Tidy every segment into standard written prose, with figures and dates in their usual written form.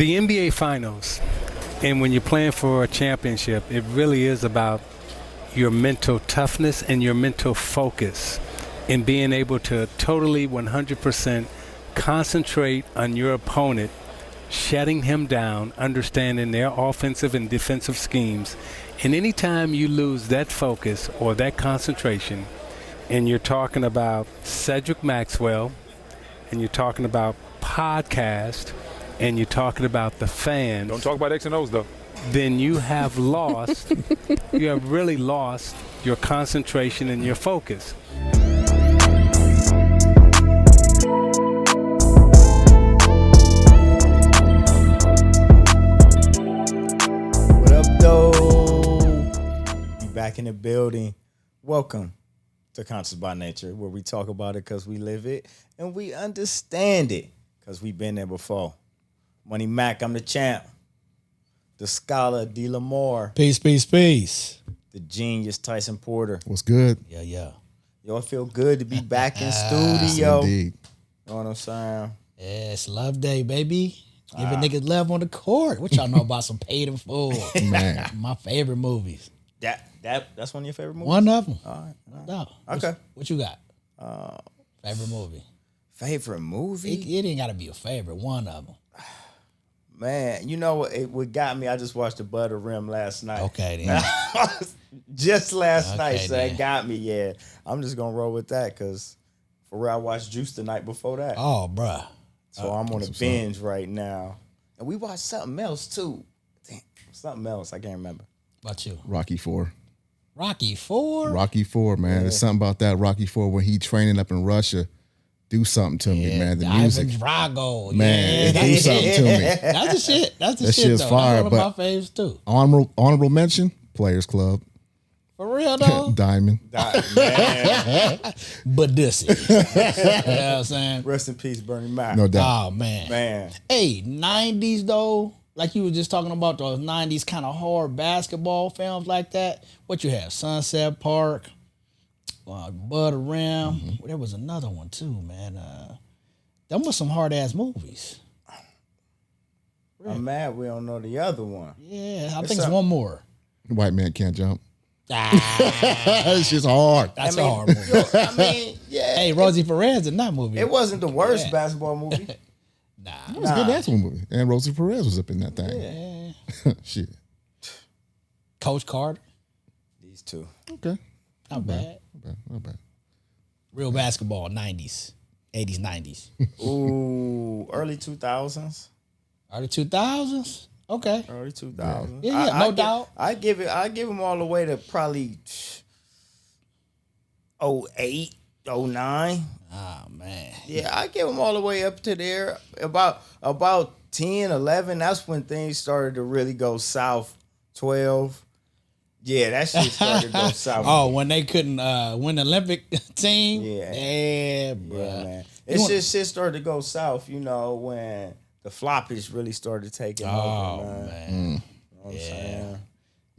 The NBA Finals, and when you're playing for a championship, it really is about your mental toughness and your mental focus in being able to totally 100% concentrate on your opponent, shutting him down, understanding their offensive and defensive schemes. And anytime you lose that focus or that concentration, and you're talking about Cedric Maxwell, and you're talking about podcast, and you're talking about the fans. Don't talk about X and O's, though. Then you have lost, you have really lost your concentration and your focus. What up, though? Be back in the building. Welcome to Conscious by Nature, where we talk about it because we live it and we understand it because we've been there before. Money Mac, I'm the champ. The scholar, D. Lamar. Peace, peace, peace. The genius, Tyson Porter. What's good? Yeah. Yo, it feel good to be back in studio. Yes, indeed. You know what I'm saying? Yeah, it's love day, baby. Giving niggas love on the court. What y'all know about some Paid in Full? Man. My favorite movies. That's one of your favorite movies? One of them. All right. No. Okay. What you got? Favorite movie? Favorite movie? It ain't got to be a favorite. One of them. Man, you know what got me? I just watched the Butter Rim last night. Okay, then. Just last night, so then. it got me, yeah. I'm just going to roll with that because for real, I watched Juice the night before that. Oh, bruh. So I'm on a binge right now. And we watched something else, too. Damn, something else. I can't remember. About you? Rocky IV. Rocky IV? Rocky IV, man. Yeah. There's something about that Rocky IV when he training up in Russia. Do something to me, man. The music. Ivan Drago. Man, yeah, do something to me. That's the shit. That's the That shit, shit's though. fire, That's one but- of my faves, too. Honorable mention, Players Club. For real, though? Diamond. Man, But this is. You know what I'm saying? rest in peace, Bernie Mac. No doubt. Oh, man. Man, Hey, 90s though, like you were just talking about those 90s kind of hard basketball films like that. What you have? Sunset Park, Butter Rim. There was another one too, man. Them was some hard ass movies. I'm mad we don't know the other one. Yeah, I It's think it's a- one more. White man can't jump. Ah, It's just hard. that's I mean, a hard movie. I mean, yeah. Hey, Rosie Perez in that movie. It wasn't the worst Yeah. basketball movie. Nah. It was a good basketball movie. And Rosie Perez was up in that thing. Yeah. Shit. Coach Carter, These two. Okay. not bad. Not bad. Real basketball, 90s, 80s, 90s. Ooh, early 2000s. Early 2000s? Okay. Early 2000s. Yeah, no doubt. I give them all the way to probably 08, 09. Oh, man. Yeah, I give them all the way up to there. About 10, 11, that's when things started to really go south. 12. Yeah, that shit started to go south. Oh, when they couldn't win the Olympic team? Yeah. bro. Yeah, man. It's just shit started to go south, when the floppies really started taking Oh, over, man. man. You know what I'm saying?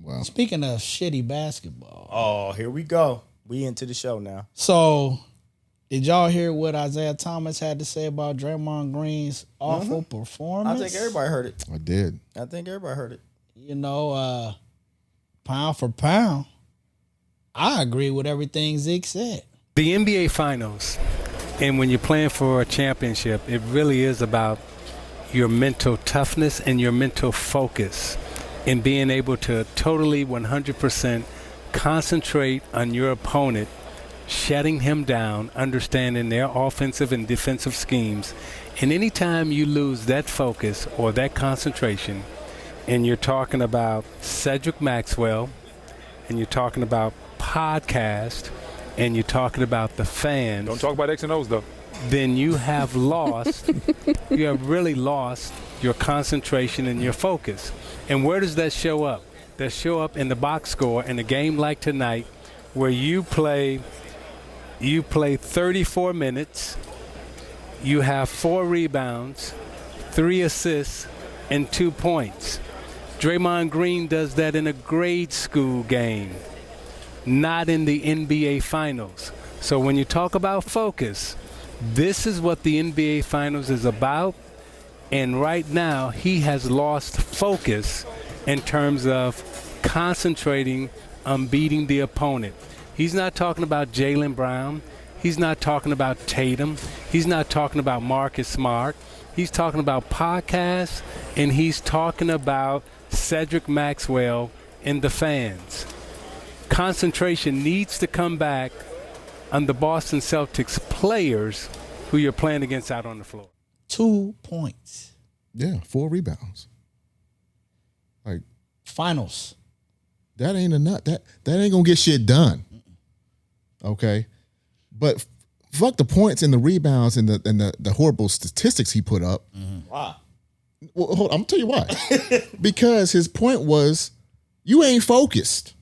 Wow. Speaking of shitty basketball. Oh, here we go. We into the show now. So, did y'all hear what Isiah Thomas had to say about Draymond Green's awful I performance? think everybody heard it. I did. You know, pound for pound, I agree with everything Zeke said. The NBA Finals, and when you're playing for a championship, it really is about your mental toughness and your mental focus in being able to totally 100% concentrate on your opponent, shutting him down, understanding their offensive and defensive schemes. And anytime you lose that focus or that concentration, and you're talking about Cedric Maxwell, and you're talking about podcast, and you're talking about the fans. Don't talk about X and O's, though. Then you have lost, you have really lost your concentration and your focus. And where does that show up? That show up in the box score in a game like tonight where you play 34 minutes, you have 4 rebounds, 3 assists, and 2 points. Draymond Green does that in a grade school game, not in the NBA Finals. So when you talk about focus, this is what the NBA Finals is about. And right now, he has lost focus in terms of concentrating on beating the opponent. He's not talking about Jaylen Brown. He's not talking about Tatum. He's not talking about Marcus Smart. He's talking about podcasts, and he's talking about Cedric Maxwell and the fans. Concentration needs to come back on the Boston Celtics players who you're playing against out on the floor. 2 points. Yeah, 4 rebounds. Like, Finals. that ain't enough. That ain't gonna get shit done. Okay, but fuck the points and the rebounds and the horrible statistics he put up. Wow. Well, hold on, I'm gonna tell you why. Because his point was, you ain't focused.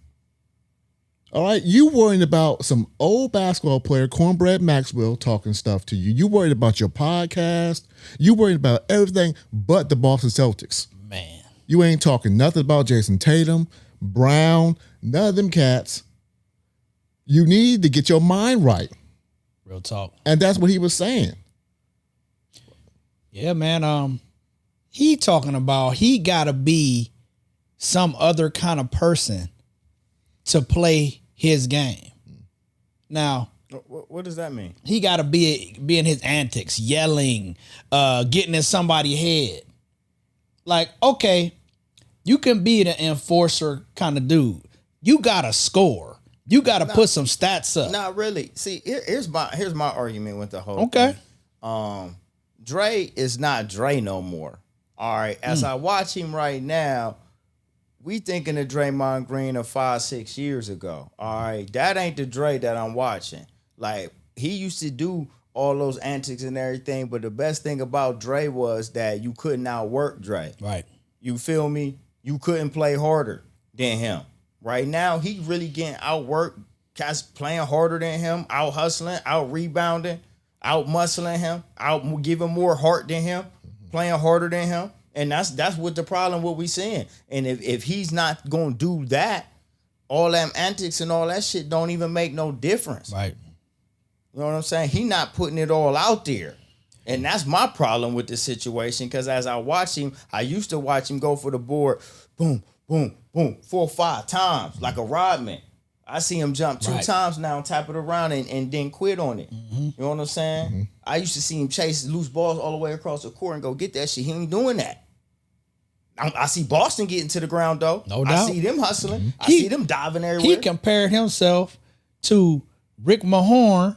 All right, you worried about some old basketball player, Cornbread Maxwell, talking stuff to you. You worried about your podcast. You worried about everything but the Boston Celtics. Man. You ain't talking nothing about Jason Tatum, Brown, none of them cats. You need to get your mind right. Real talk. And that's what he was saying. Yeah, man. He talking about he gotta be some other kind of person to play his game. Now, What does that mean? he gotta be in his antics, yelling, getting in somebody's head. Like, okay, you can be the enforcer kind of dude. You gotta score. You gotta put some stats up. Not really. See, here's my argument with the whole Okay. thing. Dre is not Dre no more. All right. As I watch him right now, we thinking of Draymond Green of 5-6 years ago. All right. That ain't the Dre that I'm watching. Like, he used to do all those antics and everything, but the best thing about Dre was that you couldn't outwork Dre. Right. You feel me? You couldn't play harder than him. Right now, he really getting outworked, cats playing harder than him, out hustling, out rebounding, out muscling him, out giving more heart than him, playing harder than him. And that's what the problem what we seeing. And if he's not gonna do that, all them antics and all that shit don't even make no difference. Right. You know what I'm saying? He not putting it all out there. And that's my problem with the situation, because as I watch him, I used to watch him go for the board, boom, boom, boom, 4 or 5 times, like a Rodman. I see him jump 2 times now and tap it around and then quit on it. You know what I'm saying? I used to see him chase loose balls all the way across the court and go get that shit. He ain't doing that. I see Boston getting to the ground, though. No doubt. I see them hustling. I see them diving everywhere. He compared himself to Rick Mahorn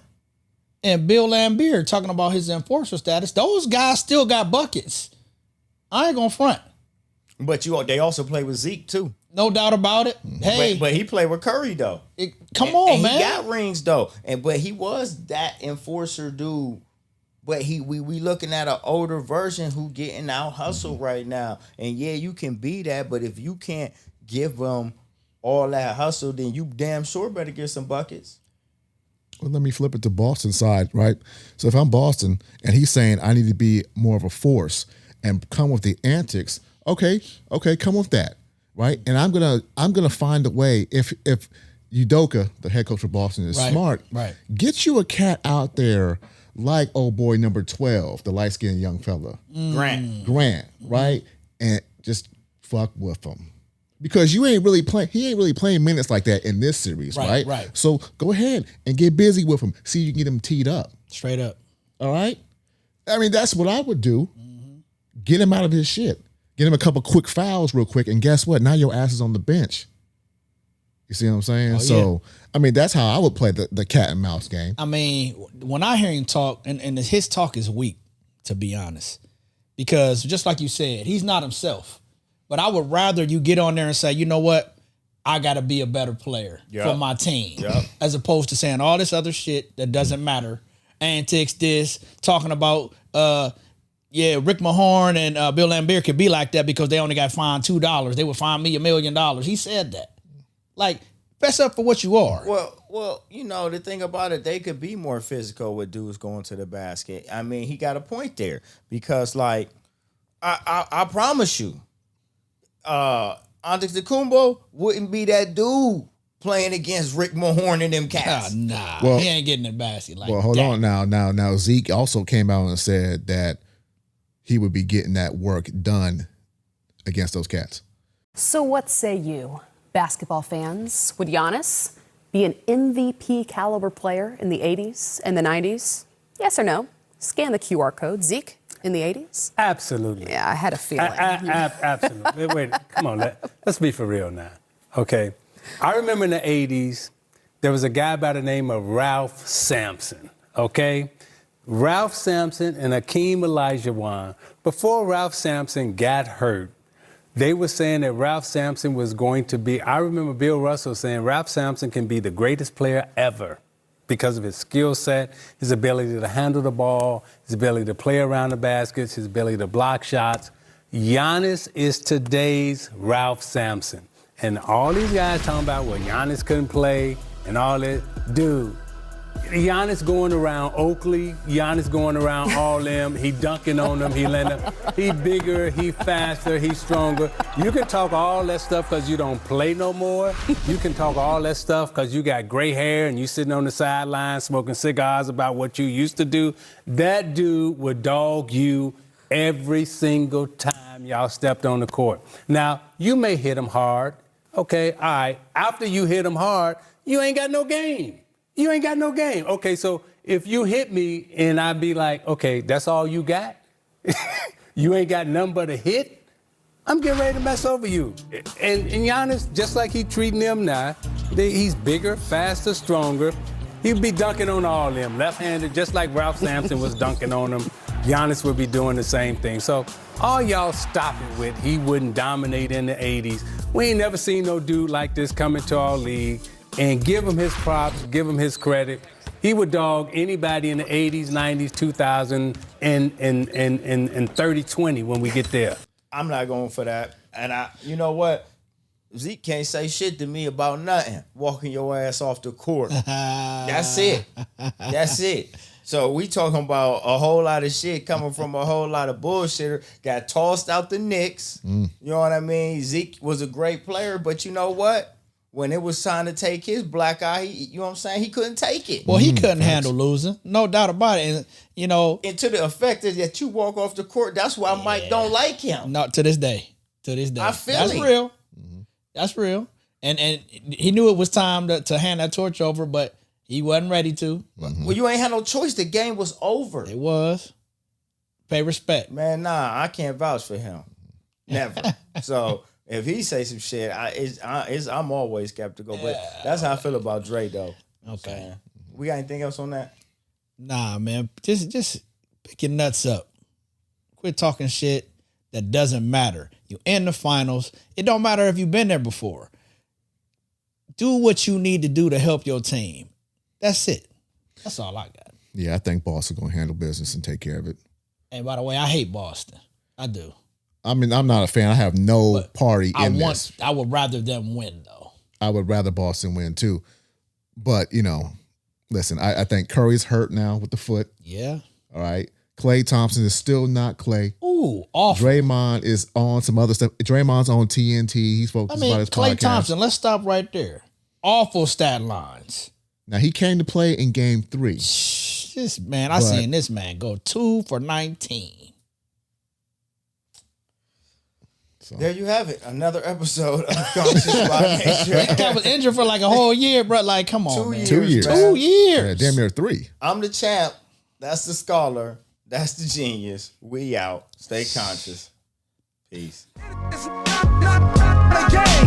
and Bill Laimbeer, talking about his enforcer status. Those guys still got buckets. I ain't gonna front. But they also play with Zeke, too. No doubt about it. Hey, But he played with Curry, though. come And on, man. He got rings, though. But he was that enforcer dude. But we looking at an older version who getting out hustle right now. And yeah, you can be that, but if you can't give them all that hustle, then you damn sure better get some buckets. Well, let me flip it to Boston side, right? So if I'm Boston and he's saying I need to be more of a force and come with the antics, okay, come with that, right? And I'm gonna find a way. If Udoka, the head coach of Boston, is smart, right. Get you a cat out there like old boy number 12, the light-skinned young fella, Grant, right? And just fuck with him. Because he ain't really playing minutes like that in this series, right? Right. So go ahead and get busy with him. See if you can get him teed up. Straight up. All right? I mean, that's what I would do. Get him out of his shit. Get him a couple quick fouls real quick, and guess what? Now your ass is on the bench. You see what I'm saying? So, I mean, that's how I would play the cat and mouse game. I mean, when I hear him talk, and his talk is weak, to be honest, because just like you said, he's not himself. But I would rather you get on there and say, you know what? I got to be a better player for my team, as opposed to saying all this other shit that doesn't matter. Antics, this, talking about, Rick Mahorn and Bill Laimbeer could be like that because they only got fined $2. They would fine me $1 million. He said that. Like, fess up for what you are. Well, you know, the thing about it, they could be more physical with dudes going to the basket. I mean, he got a point there because, like, I promise you, Antetokounmpo wouldn't be that dude playing against Rick Mahorn and them cats. Nah, Well- he ain't getting the basket like that. Well, hold on now. Now Zeke also came out and said that he would be getting that work done against those cats. So what say you, basketball fans? Would Giannis be an MVP caliber player in the 80s and the 90s? Yes or no? Scan the QR code. Zeke, in the 80s? Absolutely. Yeah, I had a feeling. Absolutely. Wait, come on. Let's be for real now. Okay. I remember in the 80s, there was a guy by the name of Ralph Sampson. Okay. Ralph Sampson and Akeem Olajuwon. Before Ralph Sampson got hurt, they were saying that Ralph Sampson was going to be, I remember Bill Russell saying Ralph Sampson can be the greatest player ever because of his skill set, his ability to handle the ball, his ability to play around the baskets, his ability to block shots. Giannis is today's Ralph Sampson. And all these guys talking about, well, Giannis couldn't play and all that. Dude, Giannis going around Oakley, Giannis going around all them, he dunking on them, he letting them, he bigger, he faster, he stronger. You can talk all that stuff because you don't play no more. You can talk all that stuff because you got gray hair and you sitting on the sideline smoking cigars about what you used to do. That dude would dog you every single time y'all stepped on the court. Now, you may hit him hard. Okay, all right. After you hit him hard, you ain't got no game. You ain't got no game. Okay, so if you hit me and I be like, okay, that's all you got? You ain't got nothing but a hit? I'm getting ready to mess over you. And Giannis, just like he treating them now, he's bigger, faster, stronger. He'd be dunking on all them. Left-handed, just like Ralph Sampson was dunking on them. Giannis would be doing the same thing. So all y'all stop it with he wouldn't dominate in the 80s. We ain't never seen no dude like this come into our league. And give him his props, give him his credit. He would dog anybody in the 80s, 90s, 2000, and 30-20 when we get there. I'm not going for that. And you know what? Zeke can't say shit to me about nothing. Walking your ass off the court. That's it. That's it. So we talking about a whole lot of shit coming from a whole lot of bullshitter. Got tossed out the Knicks. You know what I mean? Zeke was a great player, but you know what? When it was time to take his black eye, you know what I'm saying? He couldn't take it. Well, he couldn't handle losing. No doubt about it. And, you know. And to the effect that you walk off the court, that's why Mike don't like him. Not to this day. To this day. I feel That's it. real. That's real. And he knew it was time to hand that torch over, but he wasn't ready to. Well, you ain't had no choice. The game was over. It was. Pay respect. Man, nah, I can't vouch for him. Never. So if he say some shit, I'm always skeptical. But that's how I feel about Dre, though. Okay. We got anything else on that? Nah, man. Just pick your nuts up. Quit talking shit that doesn't matter. You in the finals. It don't matter if you've been there before. Do what you need to do to help your team. That's it. That's all I got. Yeah, I think Boston going to handle business and take care of it. And by the way, I hate Boston. I do. I mean, I'm not a fan. I have no party in this. I would rather them win, though. I would rather Boston win, too. But, you know, listen, I think Curry's hurt now with the foot. Yeah. All right. Klay Thompson is still not Klay. Ooh, awful. Draymond is on some other stuff. Draymond's on TNT. He's focused about his Klay podcast. Thompson, let's stop right there. Awful stat lines. Now, he came to play in game 3. This man, I seen this man go 2 for 19. So. There you have it. Another episode of Conscious by Nature. That guy was injured for like a whole year, bro. Like, come on, 2 man. years. 2 years. Man. 2 years. Yeah, damn near 3. I'm the champ. That's the scholar. That's the genius. We out. Stay conscious. Peace. It's not a game.